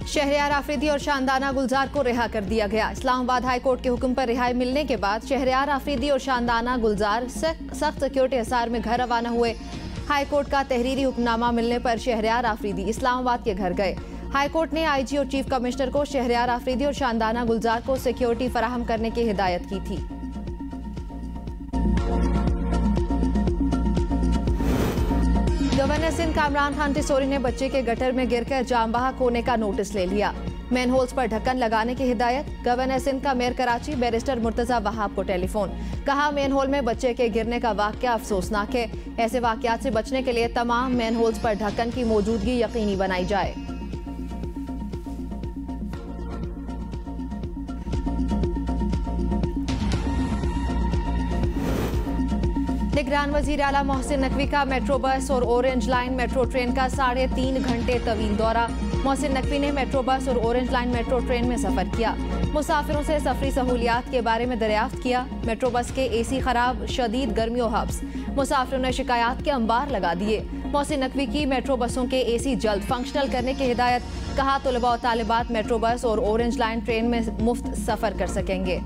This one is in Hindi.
शहरयार आफरीदी और शानदाना गुलजार को रिहा कर दिया गया। इस्लामाबाद हाई कोर्ट के हुक्म पर रिहाई मिलने के बाद शहरयार आफरीदी और शानदाना गुलजार सख्त सिक्योरिटी हिसार में घर रवाना हुए। हाई कोर्ट का तहरीरी हुक्मनामा मिलने पर शहरयार आफरीदी इस्लामाबाद के घर गए। हाई कोर्ट ने आईजी और चीफ कमिश्नर को शहरयार आफरीदी और शानदाना गुलजार को सिक्योरिटी फराहम करने की हिदायत की थी। गवर्नर सिंध कामरान खान टिसोरी ने बच्चे के गटर में गिरकर जान बहक होने का नोटिस ले लिया। मैन होल्स पर ढक्कन लगाने की हिदायत। गवर्नर सिंध का मेयर कराची बैरिस्टर मुर्तजा वहाब को टेलीफोन। कहा, मैन होल में बच्चे के गिरने का वाकया अफसोसनाक है। ऐसे वाकयात से बचने के लिए तमाम मैन होल्स पर ढक्कन की मौजूदगी यकीनी बनाई जाए। निगरान वजीर आला मोहसिन नकवी का मेट्रो बस और ऑरेंज लाइन मेट्रो ट्रेन का 3.5 घंटे तवील दौरा। मोहसिन नकवी ने मेट्रो बस और ऑरेंज लाइन मेट्रो ट्रेन में सफर किया। मुसाफिरों से सफरी सहूलियात के बारे में दरियाफ्त किया। मेट्रो बस के एसी खराब, शदीद गर्मियों हब्स। मुसाफिरों ने शिकायत के अंबार लगा दिए। मोहसिन नकवी की मेट्रो बसों के एसी जल्द फंक्शनल करने की हिदायत। कहा, तलबा और तालिबात मेट्रो बस और ऑरेंज लाइन ट्रेन में मुफ्त सफर कर सकेंगे।